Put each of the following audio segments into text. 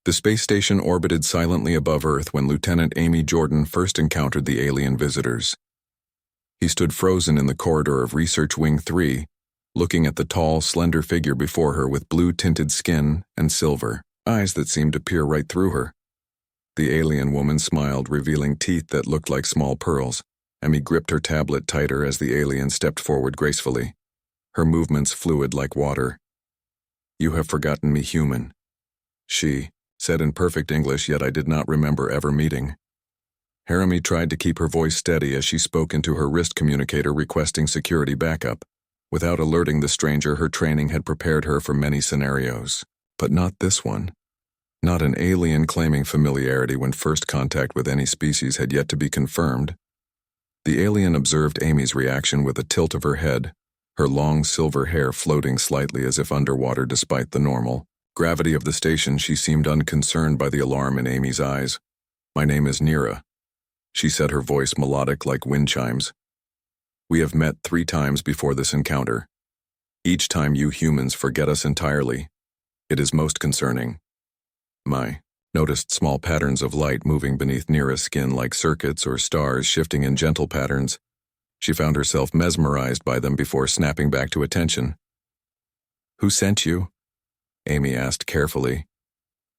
The space station orbited silently above Earth when Lieutenant Amy Jordan first encountered the alien visitors. He stood frozen in the corridor of Research Wing 3, looking at the tall, slender figure before her with blue-tinted skin and silver eyes that seemed to peer right through her. The alien woman smiled, revealing teeth that looked like small pearls. Amy gripped her tablet tighter as the alien stepped forward gracefully, her movements fluid like water. "You have forgotten me, human," she said in perfect English, yet I did not remember ever meeting. Harami tried to keep her voice steady as she spoke into her wrist communicator requesting security backup. Without alerting the stranger, her training had prepared her for many scenarios. But not this one. Not an alien claiming familiarity when first contact with any species had yet to be confirmed. The alien observed Amy's reaction with a tilt of her head, her long silver hair floating slightly as if underwater despite the normal gravity of the station. She seemed unconcerned by the alarm in Amy's eyes. "My name is Nira," she said, her voice melodic like wind chimes. "We have met 3 times before this encounter. Each time you humans forget us entirely. It is most concerning." My noticed small patterns of light moving beneath Nira's skin like circuits or stars shifting in gentle patterns. She found herself mesmerized by them before snapping back to attention. "Who sent you?" Amy asked carefully,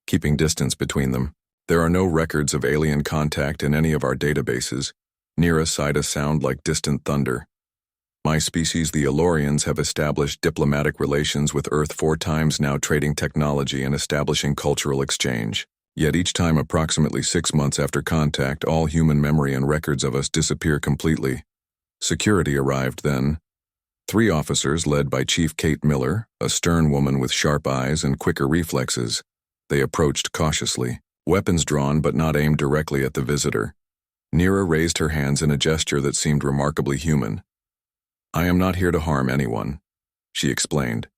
keeping distance between them. "There are no records of alien contact in any of our databases." Nira sighed a sound like distant thunder. "My species, the Elorians, have established diplomatic relations with Earth 4 times now, trading technology and establishing cultural exchange. Yet each time, approximately 6 months after contact, all human memory and records of us disappear completely." Security arrived then. 3 officers led by Chief Kate Miller, a stern woman with sharp eyes and quicker reflexes. They approached cautiously, weapons drawn but not aimed directly at the visitor. Nira raised her hands in a gesture that seemed remarkably human. "I am not here to harm anyone," she explained.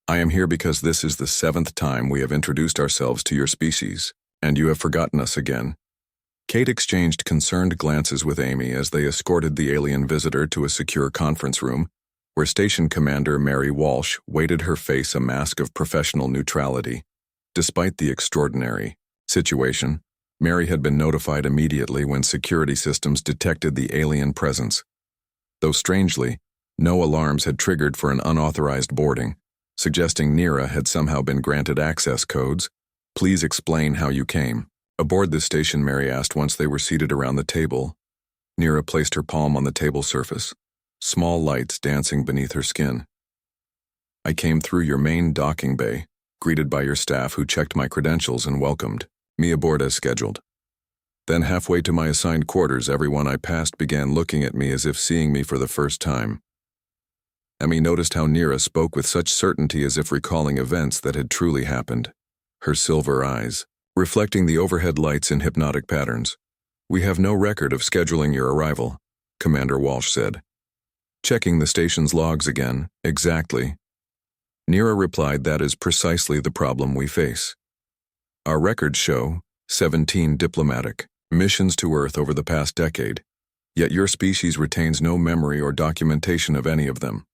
"I am here because this is the 7th time we have introduced ourselves to your species, and you have forgotten us again." Kate exchanged concerned glances with Amy as they escorted the alien visitor to a secure conference room, where Station Commander Mary Walsh waited, her face a mask of professional neutrality. Despite the extraordinary situation, Mary had been notified immediately when security systems detected the alien presence. Though strangely, no alarms had triggered for an unauthorized boarding, suggesting Nira had somehow been granted access codes. "Please explain how you came." "Aboard this station," Mary asked once they were seated around the table. Nira placed her palm on the table surface, small lights dancing beneath her skin. "I came through your main docking bay, greeted by your staff who checked my credentials and welcomed me aboard as scheduled. Then halfway to my assigned quarters, everyone I passed began looking at me as if seeing me for the first time." Emmy noticed how Nira spoke with such certainty as if recalling events that had truly happened. Her silver eyes, reflecting the overhead lights in hypnotic patterns. "We have no record of scheduling your arrival," Commander Walsh said. "Checking the station's logs again." "Exactly." Nira replied, "That is precisely the problem we face. Our records show 17 diplomatic missions to Earth over the past decade, yet your species retains no memory or documentation of any of them."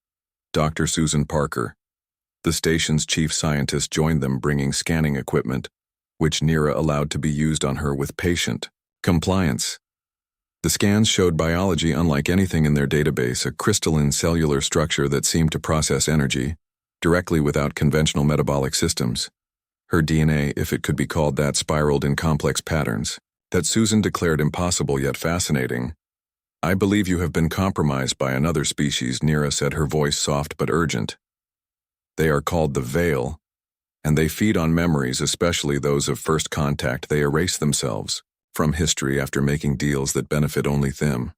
Dr. Susan Parker, the station's chief scientist, joined them, bringing scanning equipment, which Nira allowed to be used on her with patient compliance. The scans showed biology unlike anything in their database, a crystalline cellular structure that seemed to process energy directly without conventional metabolic systems. Her DNA, if it could be called that, spiraled in complex patterns that Susan declared impossible yet fascinating. "I believe you have been compromised by another species," Nira said, her voice soft but urgent. "They are called the Veil, and they feed on memories, especially those of first contact. They erase themselves from history after making deals that benefit only them."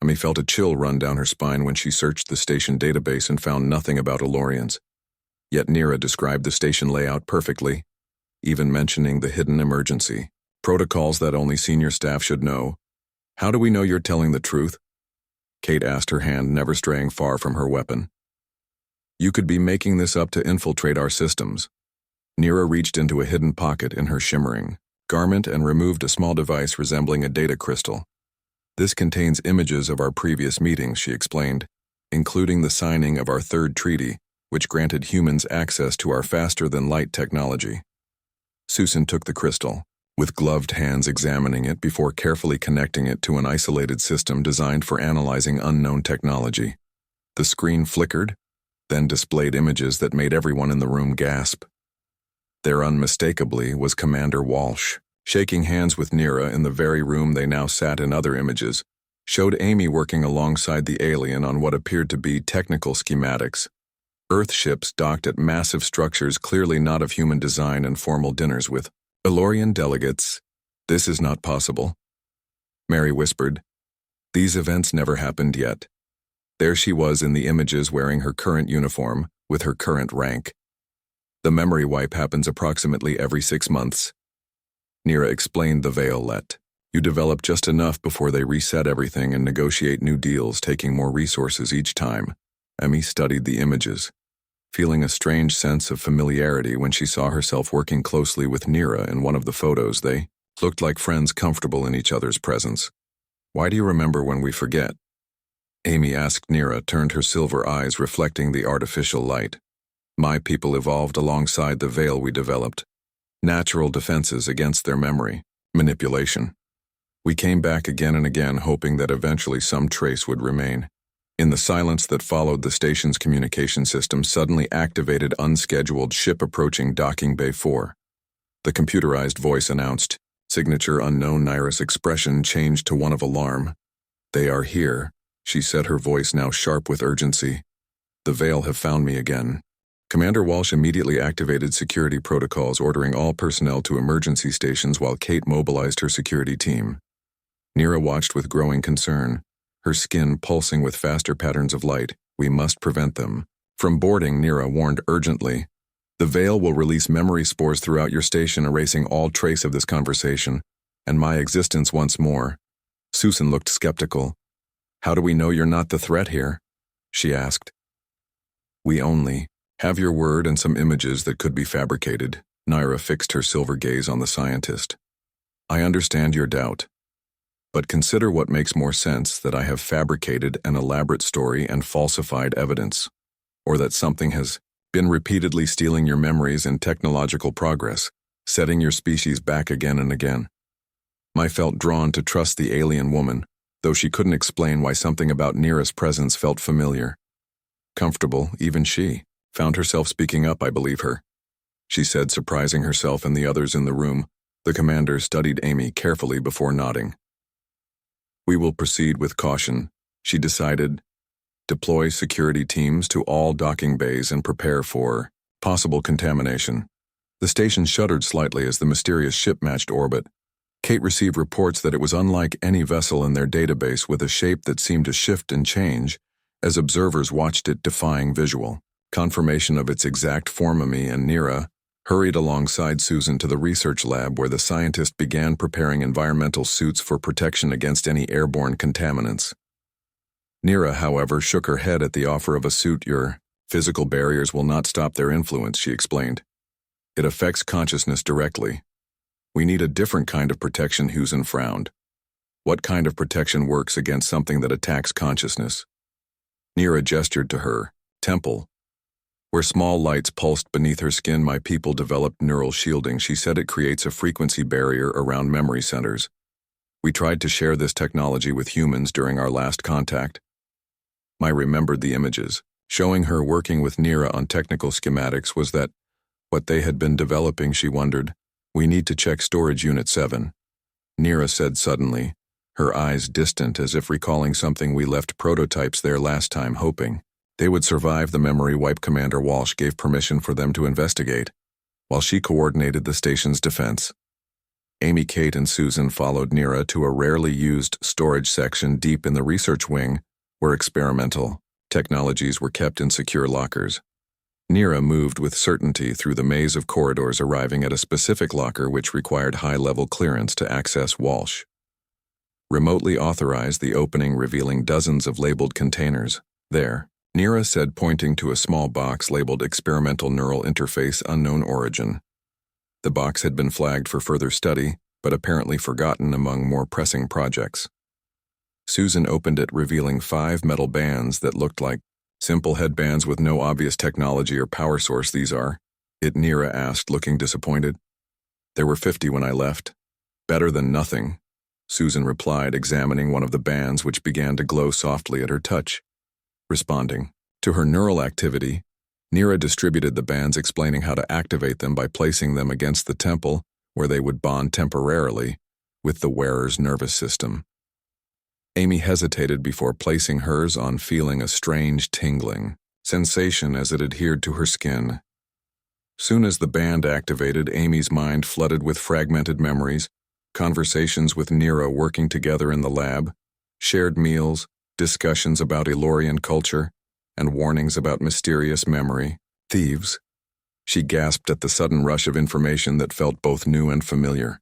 Amy felt a chill run down her spine when she searched the station database and found nothing about Elorians. Yet Nira described the station layout perfectly, even mentioning the hidden emergency protocols that only senior staff should know. "How do we know you're telling the truth?" Kate asked, her hand never straying far from her weapon. "You could be making this up to infiltrate our systems." Nira reached into a hidden pocket in her shimmering garment and removed a small device resembling a data crystal. "This contains images of our previous meetings," she explained, "including the signing of our 3rd treaty, which granted humans access to our faster-than-light technology." Susan took the crystal, with gloved hands examining it before carefully connecting it to an isolated system designed for analyzing unknown technology. The screen flickered, then displayed images that made everyone in the room gasp. There unmistakably was Commander Walsh, shaking hands with Nira in the very room they now sat in. Other images showed Amy working alongside the alien on what appeared to be technical schematics. Earth ships docked at massive structures clearly not of human design and formal dinners with Elorian delegates. "This is not possible," Mary whispered. "These events never happened yet." There she was in the images wearing her current uniform, with her current rank. "The memory wipe happens approximately every 6 months. Nira explained. "The veil let you develop just enough before they reset everything and negotiate new deals, taking more resources each time." Amy studied the images, feeling a strange sense of familiarity when she saw herself working closely with Nira in one of the photos. They looked like friends comfortable in each other's presence. "Why do you remember when we forget?" Amy asked. Nira turned, her silver eyes reflecting the artificial light. "My people evolved alongside the veil we developed. Natural defenses against their memory manipulation. We came back again and again, hoping that eventually some trace would remain." In the silence that followed, the station's communication system suddenly activated. Unscheduled ship approaching docking bay 4. The computerized voice announced. Signature unknown. Nira's expression changed to one of alarm. "They are here," she said, her voice now sharp with urgency. "The veil have found me again." Commander Walsh immediately activated security protocols, ordering all personnel to emergency stations while Kate mobilized her security team. Nira watched with growing concern, her skin pulsing with faster patterns of light. "We must prevent them from boarding," Nira warned urgently. "The veil will release memory spores throughout your station, erasing all trace of this conversation and my existence once more." Susan looked skeptical. "How do we know you're not the threat here?" she asked. "We only have your word and some images that could be fabricated." Nira fixed her silver gaze on the scientist. "I understand your doubt. But consider what makes more sense, that I have fabricated an elaborate story and falsified evidence, or that something has been repeatedly stealing your memories and technological progress, setting your species back again and again." I felt drawn to trust the alien woman, though she couldn't explain why something about Nira's presence felt familiar. Comfortable, even she found herself speaking up. "I believe her," she said, surprising herself and the others in the room. The commander studied Amy carefully before nodding. "We will proceed with caution," she decided. "Deploy security teams to all docking bays and prepare for possible contamination." The station shuddered slightly as the mysterious ship matched orbit. Kate received reports that it was unlike any vessel in their database, with a shape that seemed to shift and change as observers watched it, defying visual confirmation of its exact form. Amy and Nira hurried alongside Susan to the research lab, where the scientist began preparing environmental suits for protection against any airborne contaminants. Nira, however, shook her head at the offer of a suit. "Your physical barriers will not stop their influence," she explained. "It affects consciousness directly. We need a different kind of protection." Susan frowned. "What kind of protection works against something that attacks consciousness?" Nira gestured to her temple, where small lights pulsed beneath her skin. "My people developed neural shielding," she said. "It creates a frequency barrier around memory centers. We tried to share this technology with humans during our last contact." I remembered the images, showing her working with Nira on technical schematics. Was that what they had been developing, she wondered. "We need to check storage unit 7, Nira said suddenly, her eyes distant as if recalling something. "We left prototypes there last time, hoping they would survive the memory wipe." Commander Walsh gave permission for them to investigate, while she coordinated the station's defense. Amy, Kate, and Susan followed Nira to a rarely used storage section deep in the research wing, where experimental technologies were kept in secure lockers. Nira moved with certainty through the maze of corridors, arriving at a specific locker which required high-level clearance to access. Walsh remotely authorized the opening, revealing dozens of labeled containers. "There," Nira said, pointing to a small box labeled Experimental Neural Interface Unknown Origin. The box had been flagged for further study, but apparently forgotten among more pressing projects. Susan opened it, revealing 5 metal bands that looked like simple headbands with no obvious technology or power source. "These are it?" Nira asked, looking disappointed. There were 50 when I left. Better than nothing, Susan replied, examining one of the bands which began to glow softly at her touch. Responding to her neural activity, Nira distributed the bands, explaining how to activate them by placing them against the temple, where they would bond temporarily with the wearer's nervous system. Amy hesitated before placing hers on, feeling a strange tingling sensation as it adhered to her skin. Soon as the band activated, Amy's mind flooded with fragmented memories, conversations with Nira working together in the lab, shared meals, discussions about Elorian culture, and warnings about mysterious memory thieves. She gasped at the sudden rush of information that felt both new and familiar.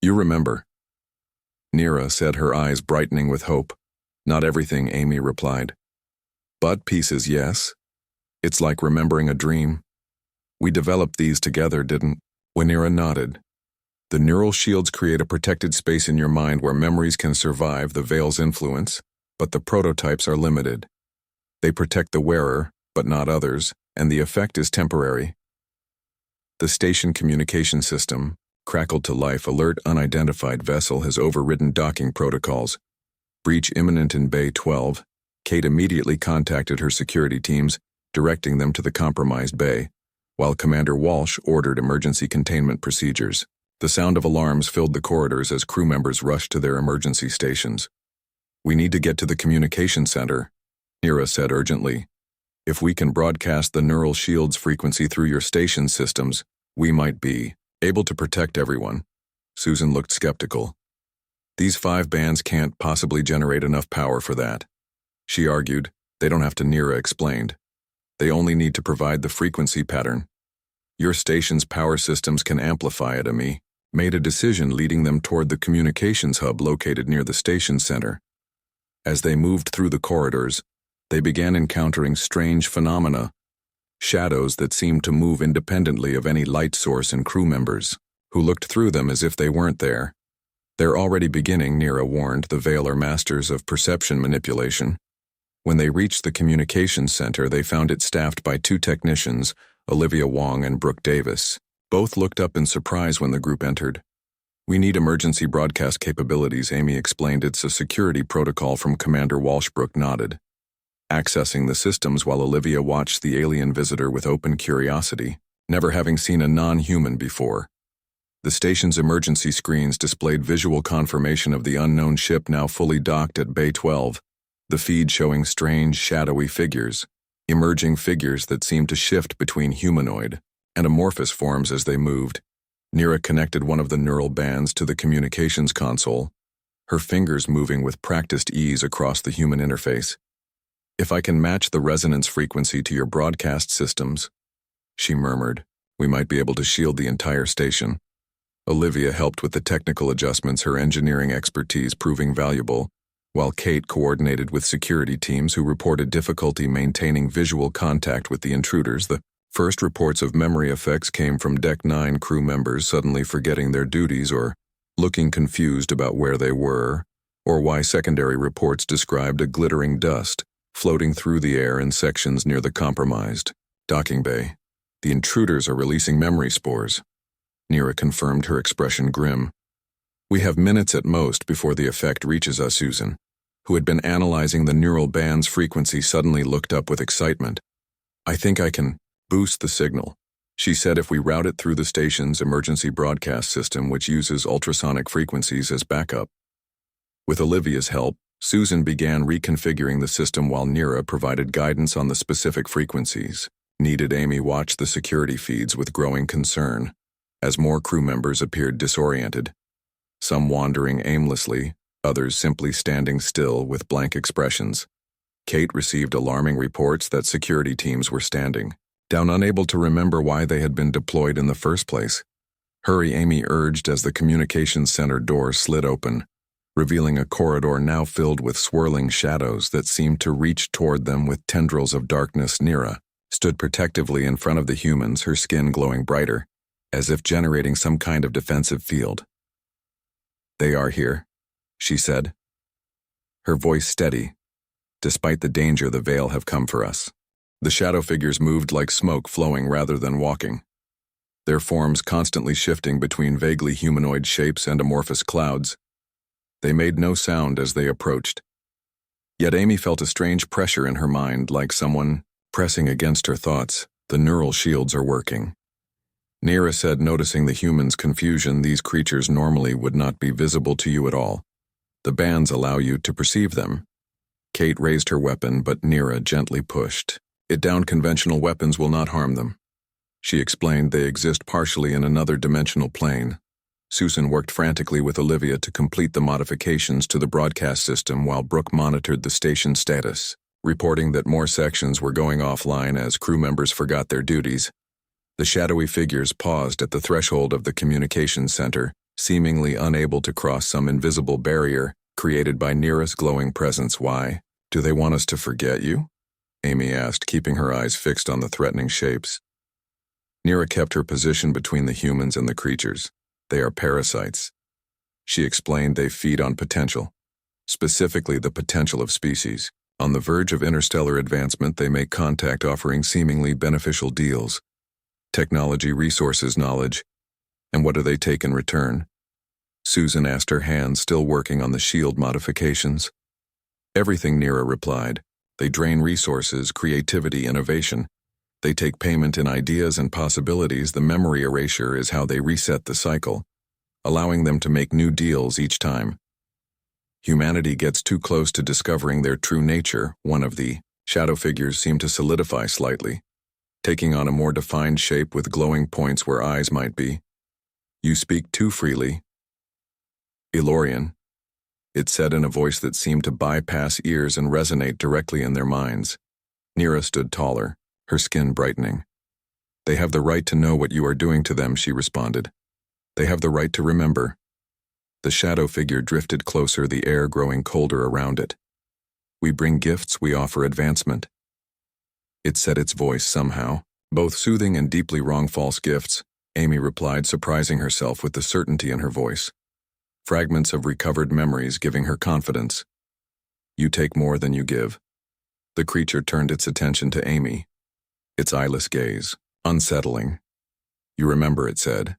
You remember? Nira said, her eyes brightening with hope. Not everything, Amy replied. But pieces, yes. It's like remembering a dream. We developed these together, didn't? When Nira nodded. The neural shields create a protected space in your mind where memories can survive the veil's influence, but the prototypes are limited. They protect the wearer, but not others, and the effect is temporary. The station communication system, crackled to life. Alert: unidentified vessel has overridden docking protocols. Breach imminent in Bay 12. Kate immediately contacted her security teams, directing them to the compromised bay, while Commander Walsh ordered emergency containment procedures. The sound of alarms filled the corridors as crew members rushed to their emergency stations. We need to get to the communication center, Nira said urgently. If we can broadcast the neural shield's frequency through your station systems, we might be able to protect everyone. Susan looked skeptical. These 5 bands can't possibly generate enough power for that. She argued. They don't have to, Nira explained. They only need to provide the frequency pattern. Your station's power systems can amplify it. Amy made a decision, leading them toward the communications hub located near the station center. As they moved through the corridors, they began encountering strange phenomena, shadows that seemed to move independently of any light source and crew members, who looked through them as if they weren't there. They're already beginning, Nira warned. The Veil are masters of perception manipulation. When they reached the communications center, they found it staffed by 2 technicians, Olivia Wong and Brooke Davis. Both looked up in surprise when the group entered. We need emergency broadcast capabilities, Amy explained. It's a security protocol from Commander Walsh. Brooke nodded, accessing the systems while Olivia watched the alien visitor with open curiosity, never having seen a non-human before. The station's emergency screens displayed visual confirmation of the unknown ship now fully docked at Bay 12, the feed showing strange, shadowy figures, emerging figures that seemed to shift between humanoid and amorphous forms as they moved. Nira connected one of the neural bands to the communications console, her fingers moving with practiced ease across the human interface. If I can match the resonance frequency to your broadcast systems, she murmured, we might be able to shield the entire station. Olivia helped with the technical adjustments, her engineering expertise proving valuable, while Kate coordinated with security teams who reported difficulty maintaining visual contact with the intruders. The first reports of memory effects came from Deck 9 crew members suddenly forgetting their duties or looking confused about where they were, or why secondary reports described a glittering dust floating through the air in sections near the compromised docking bay. The intruders are releasing memory spores. Nira confirmed, her expression grim. We have minutes at most before the effect reaches us. Susan, who had been analyzing the neural band's frequency, suddenly looked up with excitement. I think I can boost the signal, she said, if we route it through the station's emergency broadcast system, which uses ultrasonic frequencies as backup. With Olivia's help, Susan began reconfiguring the system while Nira provided guidance on the specific frequencies needed. Amy watched the security feeds with growing concern as more crew members appeared disoriented, some wandering aimlessly, others simply standing still with blank expressions. Kate received alarming reports that security teams were standing down, unable to remember why they had been deployed in the first place. Hurry, Amy urged as the communications center door slid open, revealing a corridor now filled with swirling shadows that seemed to reach toward them with tendrils of darkness. Nira stood protectively in front of the humans, her skin glowing brighter, as if generating some kind of defensive field. They are here, she said, her voice steady. Despite the danger, the Veil have come for us. The shadow figures moved like smoke flowing rather than walking. their forms constantly shifting between vaguely humanoid shapes and amorphous clouds. They made no sound as they approached. Yet Amy felt a strange pressure in her mind, like someone pressing against her thoughts. The neural shields are working. Nira said, noticing the humans' confusion. These creatures normally would not be visible to you at all. The bands allow you to perceive them. Kate raised her weapon, but Nira gently pushed it down. Conventional weapons will not harm them. She explained they exist partially in another dimensional plane. Susan worked frantically with Olivia to complete the modifications to the broadcast system while Brooke monitored the station status, reporting that more sections were going offline as crew members forgot their duties. The shadowy figures paused at the threshold of the communications center, seemingly unable to cross some invisible barrier created by Nira's glowing presence. Why? Do they want us to forget you? Amy asked, keeping her eyes fixed on the threatening shapes. Nira kept her position between the humans and the creatures. They are parasites. She explained they feed on potential, specifically the potential of species. On the verge of interstellar advancement, they make contact, offering seemingly beneficial deals. Technology, resources, knowledge. And what do they take in return? Susan asked, her hands still working on the shield modifications. Everything, Nira replied. They drain resources, creativity, innovation. They take payment in ideas and possibilities. The memory erasure is how they reset the cycle, allowing them to make new deals each time. Humanity gets too close to discovering their true nature. One of the shadow figures seemed to solidify slightly, taking on a more defined shape with glowing points where eyes might be. You speak too freely. Elorian, it said in a voice that seemed to bypass ears and resonate directly in their minds. Nira stood taller, her skin brightening. They have the right to know what you are doing to them, she responded. They have the right to remember. The shadow figure drifted closer, the air growing colder around it. We bring gifts, we offer advancement. It said, its voice somehow, both soothing and deeply wrong. False gifts, Amy replied, surprising herself with the certainty in her voice. Fragments of recovered memories giving her confidence. You take more than you give. The creature turned its attention to Amy, its eyeless gaze unsettling. You remember, it said,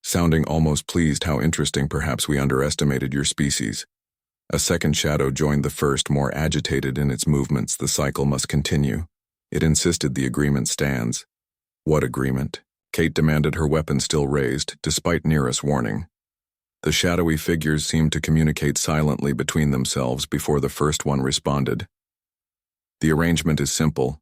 sounding almost pleased. How interesting. Perhaps we underestimated your species. A second shadow joined the first, more agitated in its movements. The cycle must continue. It insisted. The agreement stands. What agreement? Kate demanded, her weapon still raised, despite Nira's warning. The shadowy figures seemed to communicate silently between themselves before the first one responded. The arrangement is simple.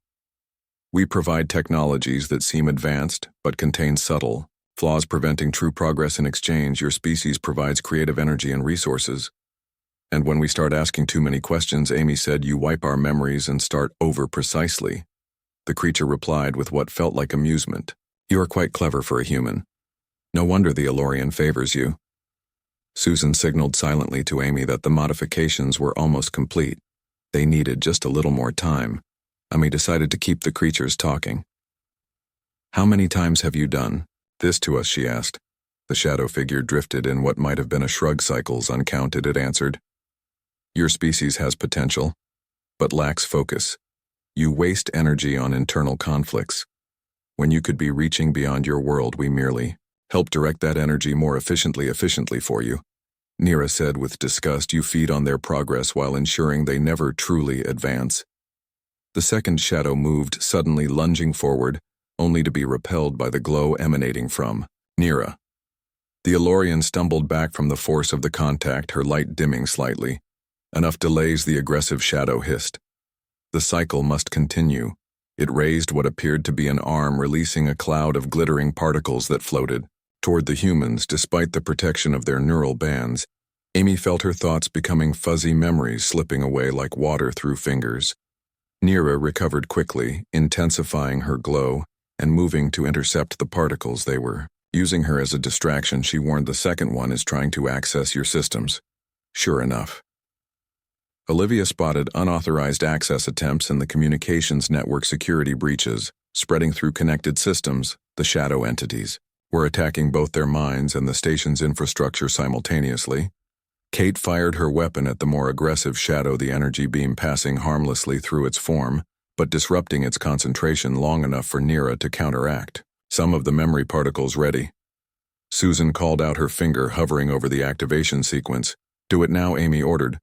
We provide technologies that seem advanced, but contain subtle flaws, preventing true progress. In exchange, your species provides creative energy and resources. And when we start asking too many questions, Amy said, you wipe our memories and start over precisely. The creature replied with what felt like amusement. You are quite clever for a human. No wonder the Elorian favors you. Susan signaled silently to Amy that the modifications were almost complete. They needed just a little more time. Amy decided to keep the creatures talking. How many times have you done this to us, she asked. The shadow figure drifted in what might have been a shrug. Cycles, uncounted, it answered. Your species has potential, but lacks focus. You waste energy on internal conflicts. When you could be reaching beyond your world, we merely help direct that energy more efficiently for you. Nira said with disgust, you feed on their progress while ensuring they never truly advance. The second shadow moved, suddenly lunging forward, only to be repelled by the glow emanating from Nira. The Elorian stumbled back from the force of the contact, her light dimming slightly. Enough delays, the aggressive shadow hissed. The cycle must continue. It raised what appeared to be an arm, releasing a cloud of glittering particles that floated toward the humans. Despite the protection of their neural bands, Amy felt her thoughts becoming fuzzy, memories slipping away like water through fingers. Nira recovered quickly, intensifying her glow and moving to intercept the particles. They were using her as a distraction. She warned, the second one is trying to access your systems. Sure enough, Olivia spotted unauthorized access attempts in the communications network. Security breaches spreading through connected systems. The shadow entities were attacking both their minds and the station's infrastructure simultaneously. Kate fired her weapon at the more aggressive shadow, the energy beam passing harmlessly through its form, but disrupting its concentration long enough for Nira to counteract. Some of the memory particles ready. Susan called out, her finger hovering over the activation sequence. Do it now, Amy ordered.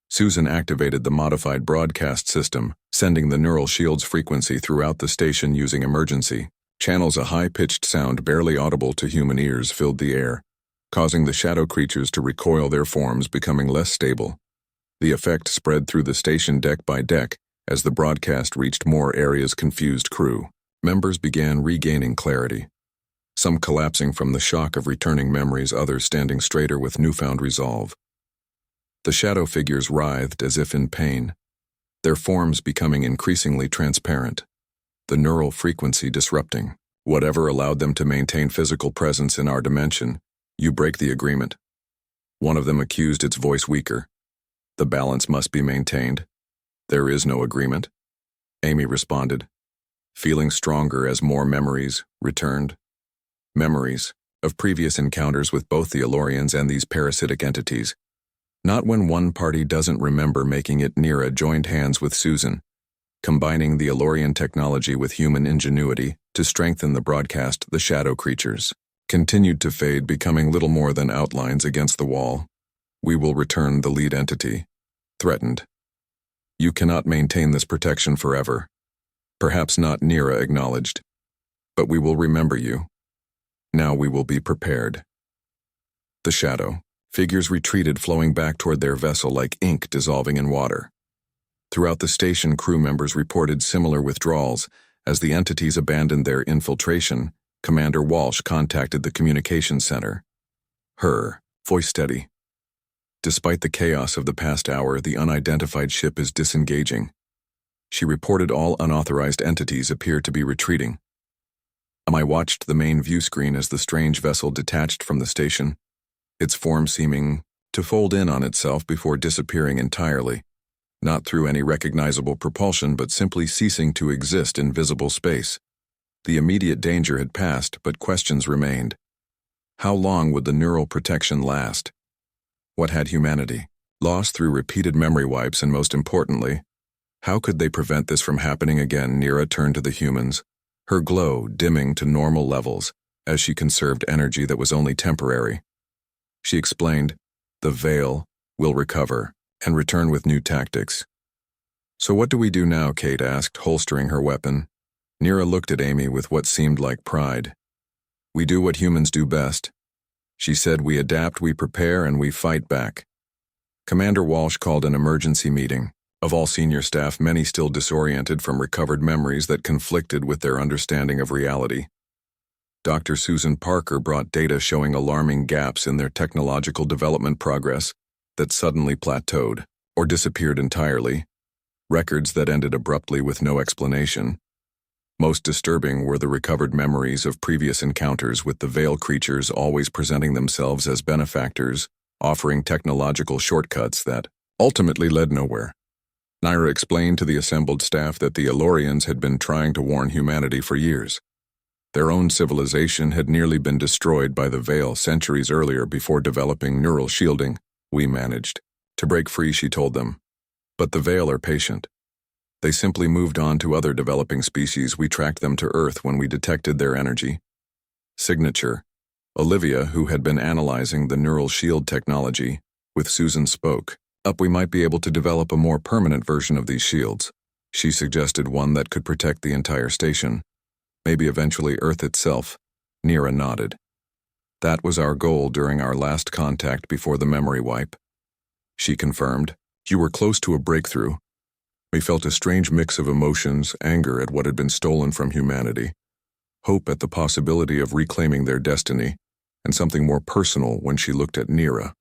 Susan activated the modified broadcast system, sending the neural shield's frequency throughout the station using emergency channels. A high-pitched sound barely audible to human ears filled the air, causing the shadow creatures to recoil, their forms becoming less stable. The effect spread through the station deck by deck as the broadcast reached more areas. Confused crew members began regaining clarity, some collapsing from the shock of returning memories, others standing straighter with newfound resolve. The shadow figures writhed as if in pain, their forms becoming increasingly transparent, the neural frequency disrupting whatever allowed them to maintain physical presence in our dimension. You break the agreement. One of them accused, its voice weaker. The balance must be maintained. There is no agreement, Amy responded, feeling stronger as more memories returned. Memories of previous encounters with both the Elorians and these parasitic entities. Not when one party doesn't remember making it. Nira joined hands with Susan, combining the Elorian technology with human ingenuity to strengthen the broadcast. The shadow creatures continued to fade, becoming little more than outlines against the wall. We will return, the lead entity threatened. You cannot maintain this protection forever. Perhaps not, Nira acknowledged. But we will remember you. Now we will be prepared. The shadow figures retreated, flowing back toward their vessel like ink dissolving in water. Throughout the station, crew members reported similar withdrawals. As the entities abandoned their infiltration, Commander Walsh contacted the communications center. Her voice steady. Despite the chaos of the past hour, the unidentified ship is disengaging. She reported all unauthorized entities appear to be retreating. I watched the main view screen as the strange vessel detached from the station, its form seeming to fold in on itself before disappearing entirely, not through any recognizable propulsion but simply ceasing to exist in visible space. The immediate danger had passed, but questions remained. How long would the neural protection last? What had humanity lost through repeated memory wipes, and most importantly, how could they prevent this from happening again? Nira turned to the humans, her glow dimming to normal levels as she conserved energy that was only temporary. She explained, the veil will recover and return with new tactics. So what do we do now? Kate asked, holstering her weapon. Nira looked at Amy with what seemed like pride. We do what humans do best. She said, we adapt, we prepare, and we fight back. Commander Walsh called an emergency meeting of all senior staff, many still disoriented from recovered memories that conflicted with their understanding of reality. Dr. Susan Parker brought data showing alarming gaps in their technological development progress that suddenly plateaued or disappeared entirely, records that ended abruptly with no explanation. Most disturbing were the recovered memories of previous encounters with the Veil creatures, always presenting themselves as benefactors, offering technological shortcuts that ultimately led nowhere. Nira explained to the assembled staff that the Elorians had been trying to warn humanity for years. Their own civilization had nearly been destroyed by the Veil centuries earlier. Before developing neural shielding, we managed to break free, she told them. But the Veil are patient. They simply moved on to other developing species. We tracked them to Earth when we detected their energy signature. Olivia, who had been analyzing the neural shield technology with Susan, spoke up. We might be able to develop a more permanent version of these shields. She suggested one that could protect the entire station, maybe eventually Earth itself. Nira nodded. That was our goal during our last contact before the memory wipe. She confirmed. You were close to a breakthrough. We felt a strange mix of emotions, anger at what had been stolen from humanity, hope at the possibility of reclaiming their destiny, and something more personal when she looked at Nira.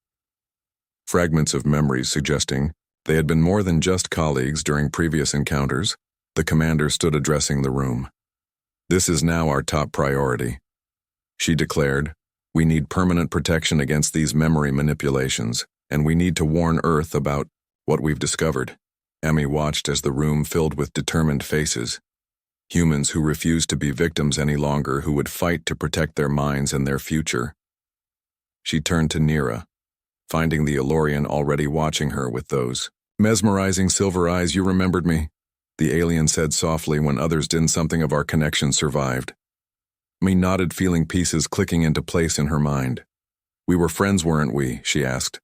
Fragments of memories suggesting they had been more than just colleagues during previous encounters. The commander stood addressing the room. This is now our top priority, she declared. We need permanent protection against these memory manipulations, and we need to warn Earth about what we've discovered. Emmy watched as the room filled with determined faces, humans who refused to be victims any longer, who would fight to protect their minds and their future. She turned to Nira, finding the Elorian already watching her with those mesmerizing silver eyes. You remembered me, the alien said softly when others didn't. Something of our connection survived. Amy nodded, feeling pieces clicking into place in her mind. We were friends, weren't we? She asked.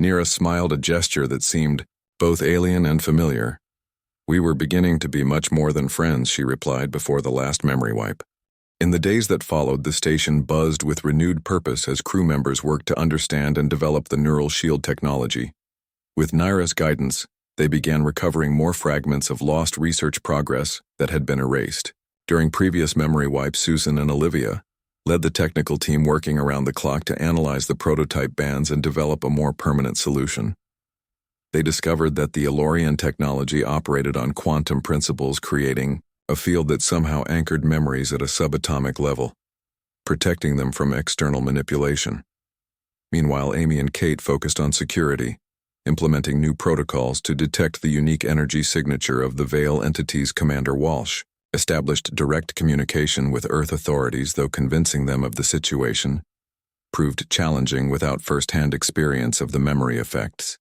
Nira smiled, a gesture that seemed both alien and familiar. We were beginning to be much more than friends, she replied before the last memory wipe. In the days that followed, the station buzzed with renewed purpose as crew members worked to understand and develop the neural shield technology. With Nira's guidance, they began recovering more fragments of lost research progress that had been erased. During previous memory wipes, Susan and Olivia led the technical team working around the clock to analyze the prototype bands and develop a more permanent solution. They discovered that the Elorian technology operated on quantum principles, creating a field that somehow anchored memories at a subatomic level, protecting them from external manipulation. Meanwhile, Amy and Kate focused on security, implementing new protocols to detect the unique energy signature of the Veil entity's Commander Walsh, established direct communication with Earth authorities, though convincing them of the situation proved challenging without first-hand experience of the memory effects.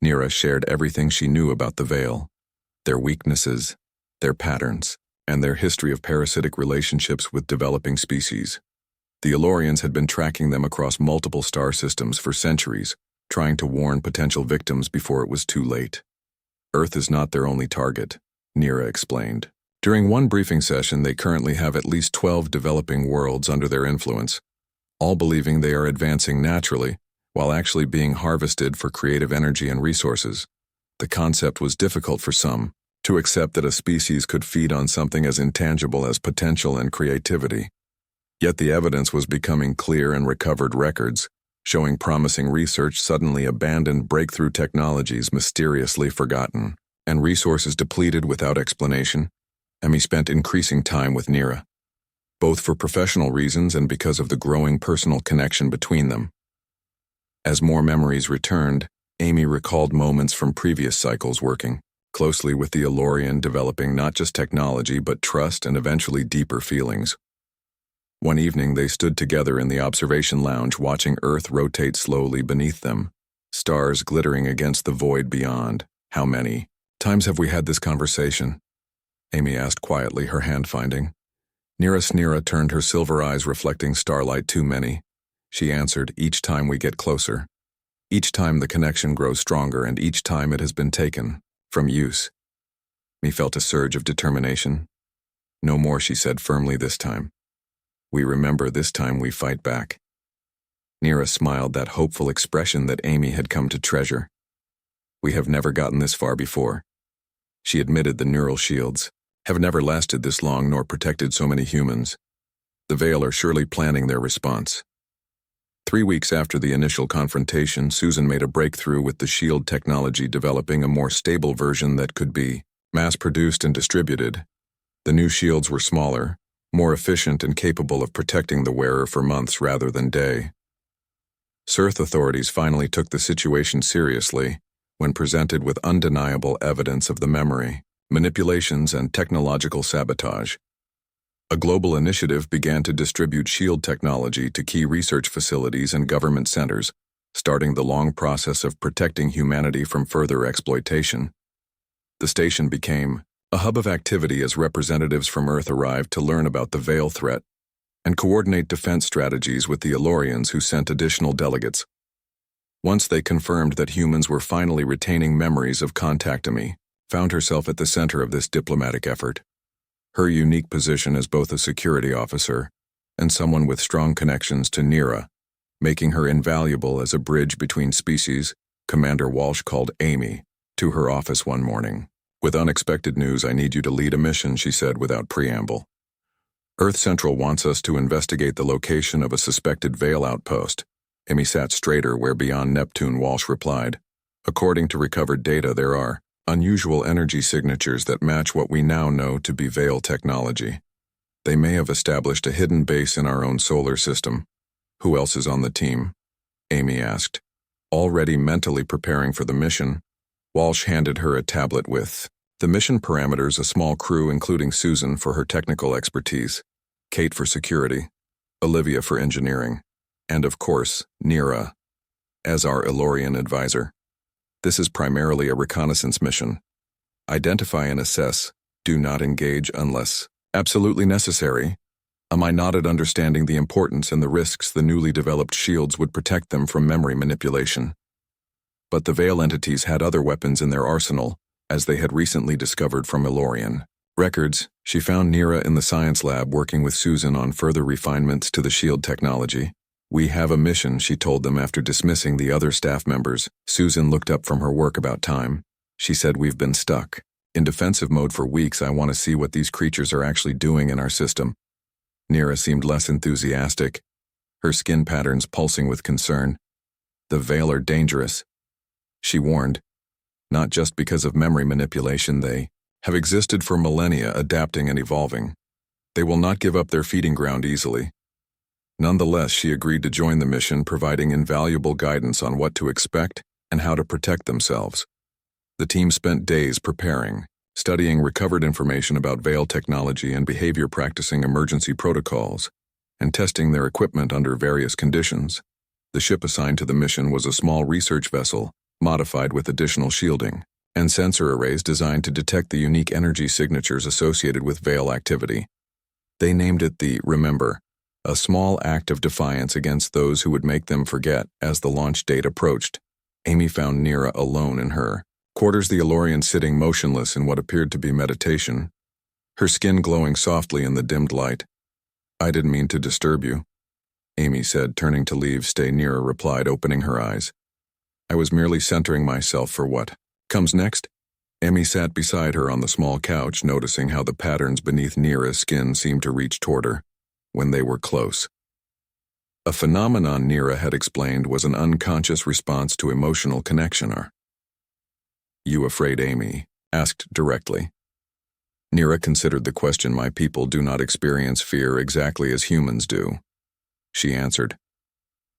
Nira shared everything she knew about the Veil, their weaknesses, their patterns, and their history of parasitic relationships with developing species. The Elorians had been tracking them across multiple star systems for centuries, trying to warn potential victims before it was too late. Earth is not their only target, Nira explained. During one briefing session, they currently have at least 12 developing worlds under their influence, all believing they are advancing naturally, while actually being harvested for creative energy and resources. The concept was difficult for some, to accept that a species could feed on something as intangible as potential and creativity. Yet the evidence was becoming clear, and recovered records, showing promising research suddenly abandoned, breakthrough technologies mysteriously forgotten, and resources depleted without explanation. Amy spent increasing time with Nira, both for professional reasons and because of the growing personal connection between them. As more memories returned, Amy recalled moments from previous cycles, working closely with the Elorian, developing not just technology but trust and eventually deeper feelings. One evening they stood together in the observation lounge, watching Earth rotate slowly beneath them, stars glittering against the void beyond. How many times have we had this conversation? Amy asked quietly, her hand finding. Nira turned, her silver eyes reflecting starlight. Too many, she answered. Each time we get closer. Each time the connection grows stronger, and each time it has been taken from use. Me felt a surge of determination. No more, she said firmly. This time we remember, this time we fight back. Nira smiled, that hopeful expression that Amy had come to treasure. We have never gotten this far before, she admitted. The neural shields have never lasted this long nor protected so many humans. The Veil are surely planning their response. 3 weeks after the initial confrontation, Susan made a breakthrough with the shield technology, developing a more stable version that could be mass-produced and distributed. The new shields were smaller, more efficient, and capable of protecting the wearer for months rather than days. Earth authorities finally took the situation seriously when presented with undeniable evidence of the memory manipulations and technological sabotage. A global initiative began to distribute shield technology to key research facilities and government centers, starting the long process of protecting humanity from further exploitation. The station became a hub of activity as representatives from Earth arrived to learn about the Veil threat and coordinate defense strategies with the Elorians, who sent additional delegates. Once they confirmed that humans were finally retaining memories of contact, Amy found herself at the center of this diplomatic effort. Her unique position as both a security officer and someone with strong connections to Nira, making her invaluable as a bridge between species. Commander Walsh called Amy to her office one morning. With unexpected news, I need you to lead a mission, she said without preamble. Earth Central wants us to investigate the location of a suspected Veil outpost. Amy sat straighter. Where beyond Neptune? Walsh replied. According to recovered data, there are unusual energy signatures that match what we now know to be Veil technology. They may have established a hidden base in our own solar system. Who else is on the team? Amy asked. Already mentally preparing for the mission, Walsh handed her a tablet with the mission parameters: a small crew including Susan for her technical expertise, Kate for security, Olivia for engineering, and of course, Nira as our Elorian advisor. This is primarily a reconnaissance mission. Identify and assess. Do not engage unless absolutely necessary. I nodded, understanding the importance and the risks the newly developed shields would protect them from memory manipulation. But the Veil entities had other weapons in their arsenal, as they had recently discovered from Elorian records. She found Nira in the science lab working with Susan on further refinements to the shield technology. "We have a mission," she told them after dismissing the other staff members. Susan looked up from her work about time. She said, "We've been stuck in defensive mode for weeks. I want to see what these creatures are actually doing in our system." Nira seemed less enthusiastic, her skin patterns pulsing with concern. "The Veil are dangerous," she warned. "Not just because of memory manipulation. They have existed for millennia, adapting and evolving. They will not give up their feeding ground easily." Nonetheless, she agreed to join the mission, providing invaluable guidance on what to expect and how to protect themselves. The team spent days preparing, studying recovered information about Veil technology and behavior, practicing emergency protocols, and testing their equipment under various conditions. The ship assigned to the mission was a small research vessel, modified with additional shielding and sensor arrays designed to detect the unique energy signatures associated with Veil activity. They named it the Remember, a small act of defiance against those who would make them forget. As the launch date approached, Amy found Nira alone in her quarters, the Elorian sitting motionless in what appeared to be meditation, her skin glowing softly in the dimmed light. "I didn't mean to disturb you," Amy said, turning to leave. "Stay," Nira replied, opening her eyes. "I was merely centering myself for what comes next." Amy sat beside her on the small couch, noticing how the patterns beneath Nira's skin seemed to reach toward her when they were close. A phenomenon Nira had explained was an unconscious response to emotional connection. "Are you afraid?" Amy asked directly. Nira considered the question. "My people do not experience fear exactly as humans do," she answered.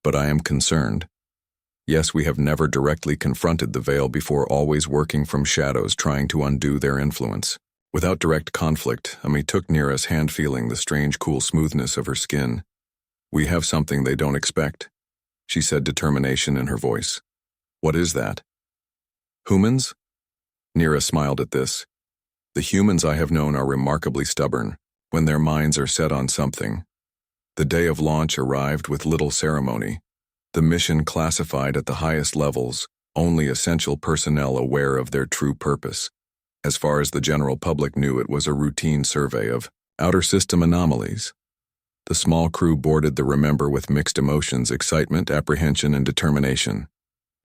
"But I am concerned. Yes, we have never directly confronted the Veil before, always working from shadows, trying to undo their influence. Without direct conflict." Amy took Nira's hand, feeling the strange cool smoothness of her skin. "We have something they don't expect," she said, determination in her voice. "What is that?" "Humans?" Nira smiled at this. "The humans I have known are remarkably stubborn when their minds are set on something." The day of launch arrived with little ceremony. The mission classified at the highest levels, only essential personnel aware of their true purpose. As far as the general public knew, it was a routine survey of outer system anomalies. The small crew boarded the Remember with mixed emotions: excitement, apprehension, and determination.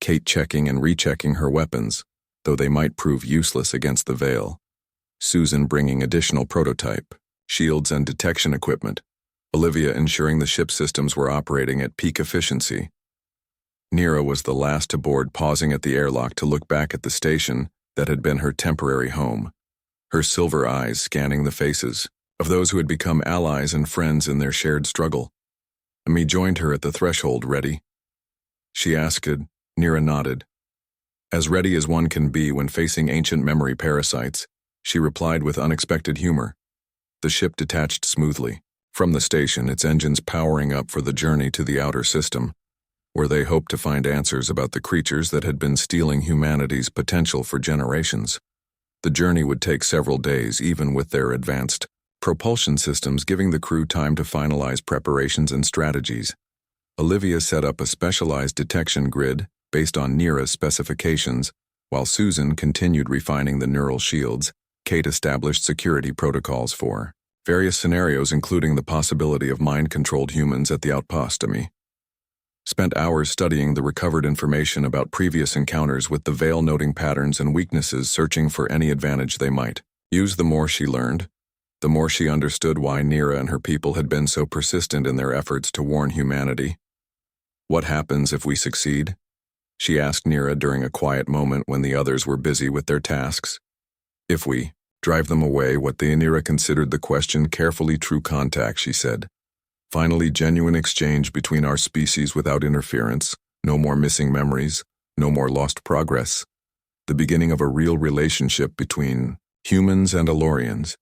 Kate checking and rechecking her weapons, though they might prove useless against the Veil. Susan bringing additional prototype shields and detection equipment. Olivia ensuring the ship systems were operating at peak efficiency. Nira was the last to board, pausing at the airlock to look back at the station that had been her temporary home, her silver eyes scanning the faces of those who had become allies and friends in their shared struggle. Amy joined her at the threshold. "Ready?" she asked. Nira nodded. "As ready as one can be when facing ancient memory parasites," she replied with unexpected humor. The ship detached smoothly from the station, its engines powering up for the journey to the outer system, where they hoped to find answers about the creatures that had been stealing humanity's potential for generations. The journey would take several days, even with their advanced propulsion systems giving the crew time to finalize preparations and strategies. Olivia set up a specialized detection grid based on Nira's specifications, while Susan continued refining the neural shields. Kate established security protocols for various scenarios, including the possibility of mind-controlled humans at the outpost. Amy spent hours studying the recovered information about previous encounters with the Veil, noting patterns and weaknesses, searching for any advantage they might use. The more she learned, the more she understood why Nira and her people had been so persistent in their efforts to warn humanity. "What happens if we succeed?" she asked Nira during a quiet moment when the others were busy with their tasks. "If we drive them away." What the Nira considered the question carefully. "True contact," she said. "Finally, genuine exchange between our species without interference. No more missing memories, no more lost progress. The beginning of a real relationship between humans and Elorians."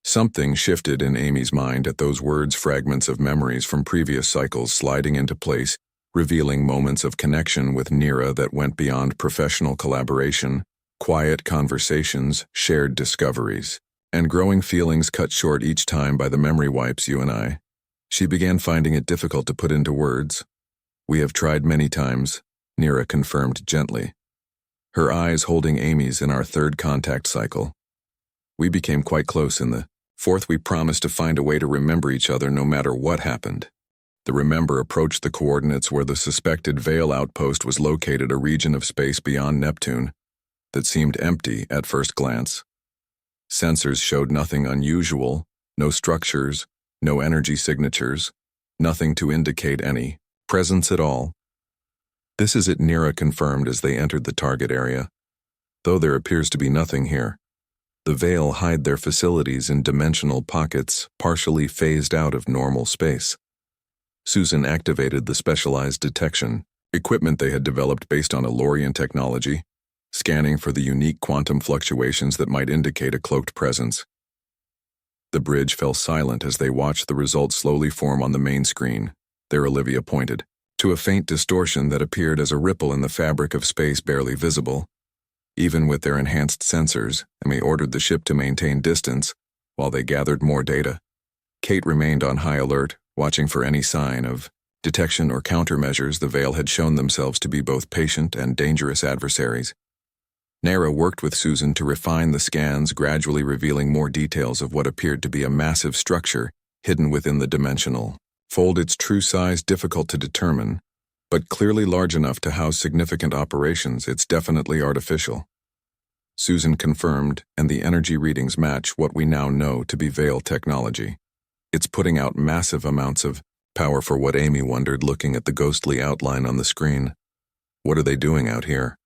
Something shifted in Amy's mind at those words, fragments of memories from previous cycles sliding into place, revealing moments of connection with Nira that went beyond professional collaboration, quiet conversations, shared discoveries. And growing feelings cut short each time by the memory wipes, you and I. She began finding it difficult to put into words. We have tried many times, Nira confirmed gently, her eyes holding Amy's in our third contact cycle. We became quite close in the fourth. We promised to find a way to remember each other no matter what happened. The remember approached the coordinates where the suspected Veil outpost was located, a region of space beyond Neptune that seemed empty at first glance. Sensors showed nothing unusual, no structures, no energy signatures, nothing to indicate any presence at all. This is it, Nira confirmed as they entered the target area. Though there appears to be nothing here. The Veil hide their facilities in dimensional pockets partially phased out of normal space. Susan activated the specialized detection equipment they had developed based on Elorian technology, scanning for the unique quantum fluctuations that might indicate a cloaked presence. The bridge fell silent as they watched the results slowly form on the main screen. There Olivia pointed to a faint distortion that appeared as a ripple in the fabric of space barely visible. Even with their enhanced sensors, Amy ordered the ship to maintain distance while they gathered more data. Kate remained on high alert, watching for any sign of detection or countermeasures. The Veil had shown themselves to be both patient and dangerous adversaries. Nara worked with Susan to refine the scans, gradually revealing more details of what appeared to be a massive structure hidden within the dimensional fold. Its true size difficult to determine, but clearly large enough to house significant operations. It's definitely artificial, Susan confirmed, and the energy readings match what we now know to be Veil technology. It's putting out massive amounts of power for what Amy wondered, looking at the ghostly outline on the screen. What are they doing out here?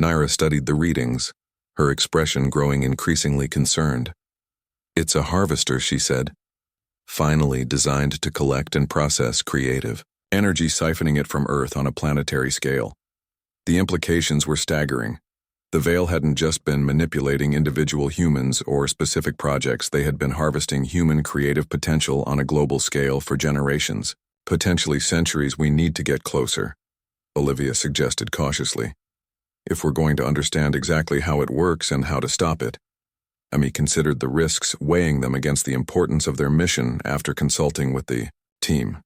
Nira studied the readings, her expression growing increasingly concerned. It's a harvester, she said. Finally designed to collect and process creative energy, siphoning it from Earth on a planetary scale. The implications were staggering. The Veil hadn't just been manipulating individual humans or specific projects, they had been harvesting human creative potential on a global scale for generations, potentially centuries. We need to get closer, Olivia suggested cautiously, if we're going to understand exactly how it works and how to stop it. Amy considered the risks, weighing them against the importance of their mission after consulting with the team.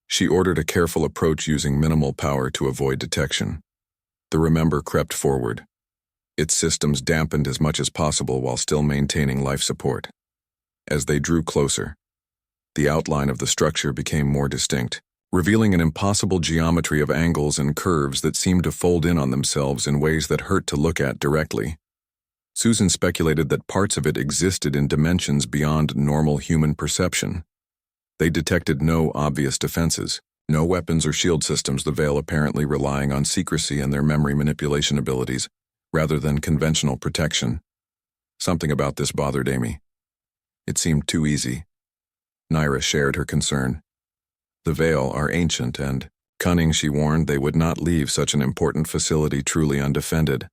She ordered a careful approach using minimal power to avoid detection. The remember crept forward, its systems dampened as much as possible while still maintaining life support. As they drew closer, the outline of the structure became more distinct, revealing an impossible geometry of angles and curves that seemed to fold in on themselves in ways that hurt to look at directly. Susan speculated that parts of it existed in dimensions beyond normal human perception. They detected no obvious defenses, no weapons or shield systems, the Veil apparently relying on secrecy and their memory manipulation abilities, rather than conventional protection. Something about this bothered Amy. It seemed too easy. Nira shared her concern. The Veil are ancient and cunning, she warned. They would not leave such an important facility truly undefended.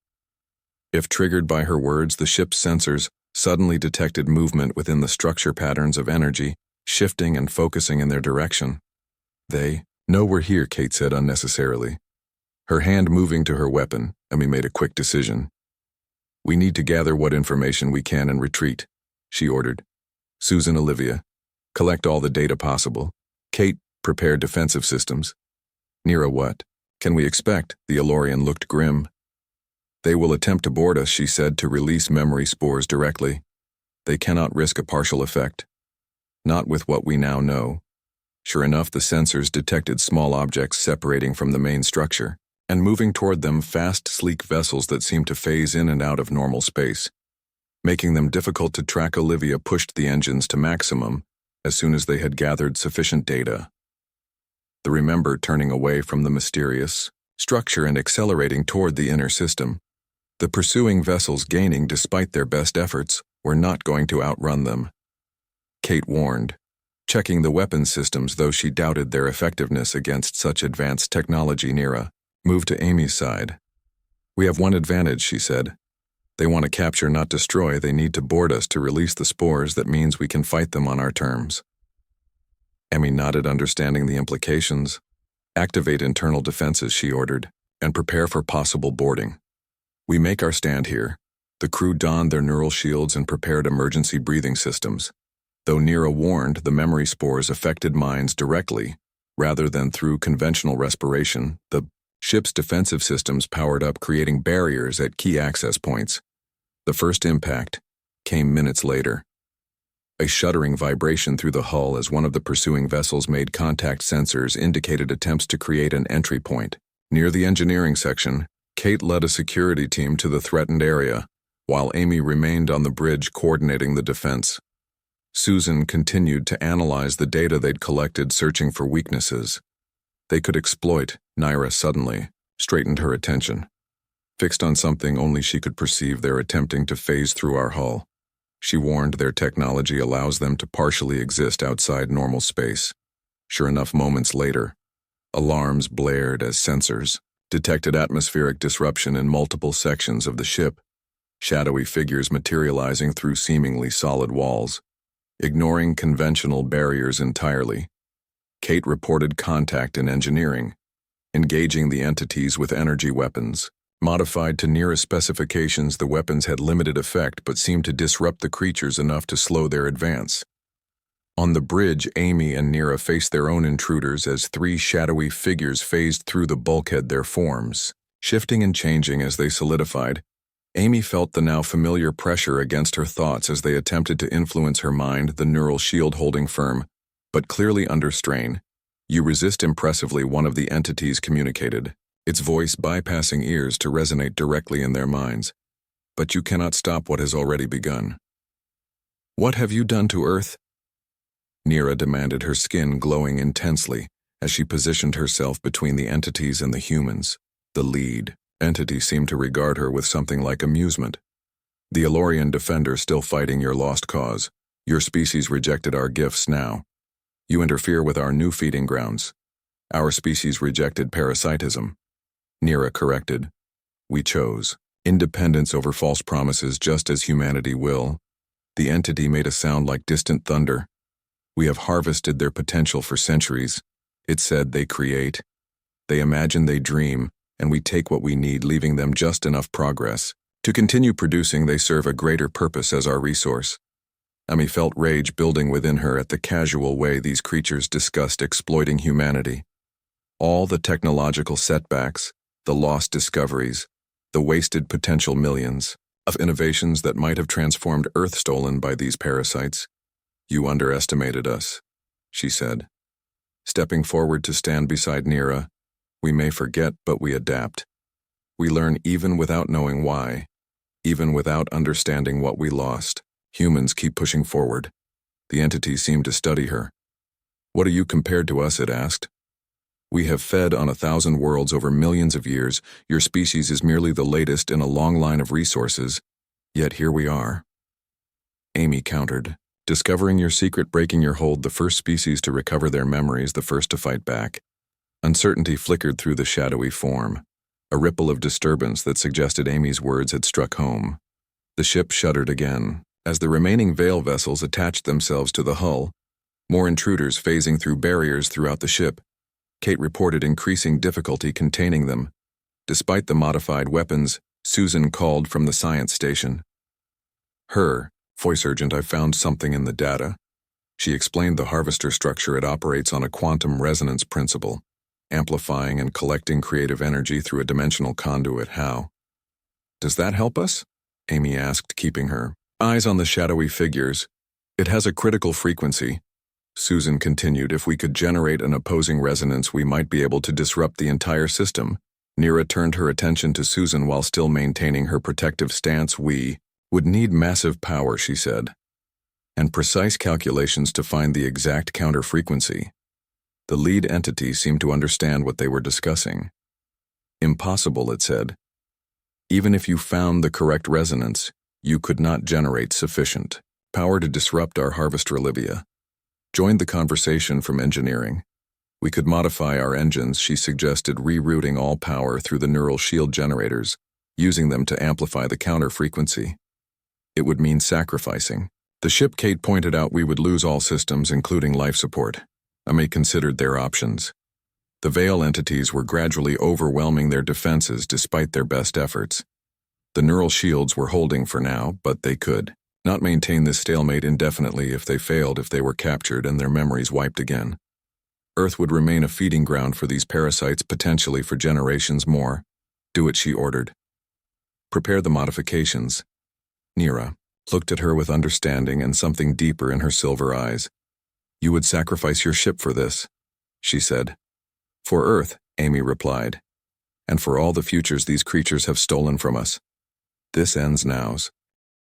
If triggered by her words, the ship's sensors suddenly detected movement within the structure, patterns of energy, shifting and focusing in their direction. They know we're here, Kate said unnecessarily. Her hand moving to her weapon, Amy made a quick decision. We need to gather what information we can and retreat, she ordered. Susan, Olivia, collect all the data possible. Kate, prepare defensive systems. Nira, what can we expect? The Elorian looked grim. They will attempt to board us, she said, to release memory spores directly. They cannot risk a partial effect. Not with what we now know. Sure enough, the sensors detected small objects separating from the main structure and moving toward them, fast, sleek vessels that seemed to phase in and out of normal space, making them difficult to track. Olivia pushed the engines to maximum as soon as they had gathered sufficient data. The remember turning away from the mysterious structure and accelerating toward the inner system. The pursuing vessels, gaining despite their best efforts, were not going to outrun them. Kate warned, checking the weapons systems, though she doubted their effectiveness against such advanced technology. Nira moved to Amy's side. We have one advantage, she said. They want to capture, not destroy. They need to board us to release the spores. That means we can fight them on our terms. Amy nodded, understanding the implications. Activate internal defenses, she ordered, and prepare for possible boarding. We make our stand here. The crew donned their neural shields and prepared emergency breathing systems. Though Nira warned the memory spores affected minds directly, rather than through conventional respiration, the ship's defensive systems powered up, creating barriers at key access points. The first impact came minutes later. A shuddering vibration through the hull as one of the pursuing vessels made contact. Sensors indicated attempts to create an entry point. Near the engineering section, Kate led a security team to the threatened area, while Amy remained on the bridge coordinating the defense. Susan continued to analyze the data they'd collected, searching for weaknesses they could exploit. Nira suddenly straightened her attention. Fixed on something only she could perceive, they're attempting to phase through our hull. She warned their technology allows them to partially exist outside normal space. Sure enough, moments later, alarms blared as sensors detected atmospheric disruption in multiple sections of the ship, shadowy figures materializing through seemingly solid walls. Ignoring conventional barriers entirely, Kate reported contact in engineering, engaging the entities with energy weapons. Modified to nearest specifications, the weapons had limited effect but seemed to disrupt the creatures enough to slow their advance. On the bridge, Amy and Nira faced their own intruders as three shadowy figures phased through the bulkhead, their forms shifting and changing as they solidified. Amy felt the now familiar pressure against her thoughts as they attempted to influence her mind, the neural shield holding firm, but clearly under strain. "You resist impressively," one of the entities communicated, its voice bypassing ears to resonate directly in their minds. "But you cannot stop what has already begun." "What have you done to Earth?" Nira demanded, her skin glowing intensely as she positioned herself between the entities and the humans. The lead entity seemed to regard her with something like amusement. "The Elorian defender still fighting your lost cause. Your species rejected our gifts now. You interfere with our new feeding grounds. Our species rejected parasitism." Nira corrected. "We chose independence over false promises, just as humanity will." The entity made a sound like distant thunder. "We have harvested their potential for centuries." It said, "They create, they imagine, they dream, and we take what we need, leaving them just enough progress to continue producing. They serve a greater purpose as our resource." Amy felt rage building within her at the casual way these creatures discussed exploiting humanity. All the technological setbacks, the lost discoveries, the wasted potential, millions of innovations that might have transformed Earth stolen by these parasites. "You underestimated us," she said, stepping forward to stand beside Nira. "We may forget, but we adapt. We learn even without knowing why, even without understanding what we lost. Humans keep pushing forward." The entity seemed to study her. "What are you compared to us?" it asked. "We have fed on 1,000 worlds over millions of years. Your species is merely the latest in a long line of resources. Yet here we are." Amy countered. "Discovering your secret, breaking your hold, the first species to recover their memories, the first to fight back." Uncertainty flickered through the shadowy form, a ripple of disturbance that suggested Amy's words had struck home. The ship shuddered again as the remaining Veil vessels attached themselves to the hull, more intruders phasing through barriers throughout the ship. Kate reported increasing difficulty containing them. Despite the modified weapons, Susan called from the science station. Voice urgent, "I found something in the data." She explained the harvester structure. It operates on a quantum resonance principle, amplifying and collecting creative energy through a dimensional conduit. "How does that help us?" Amy asked, keeping her eyes on the shadowy figures. "It has a critical frequency," Susan continued. "If we could generate an opposing resonance, we might be able to disrupt the entire system." Nira turned her attention to Susan while still maintaining her protective stance. "We would need massive power," she said, "and precise calculations to find the exact counter frequency." The lead entity seemed to understand what they were discussing. "Impossible," it said. "Even if you found the correct resonance, you could not generate sufficient power to disrupt our harvester." Olivia joined the conversation from engineering. "We could modify our engines," she suggested, rerouting all power through the neural shield generators, using them to amplify the counter frequency. "It would mean sacrificing the ship," Kate pointed out. "We would lose all systems, including life support." Amy considered their options. The Veil entities were gradually overwhelming their defenses despite their best efforts. The neural shields were holding for now, but they could not maintain this stalemate indefinitely if they failed, if they were captured and their memories wiped again. Earth would remain a feeding ground for these parasites potentially for generations more. Do it, she ordered. Prepare the modifications. Nira looked at her with understanding and something deeper in her silver eyes. You would sacrifice your ship for this, she said. For Earth, Amy replied, and for all the futures these creatures have stolen from us. This ends now.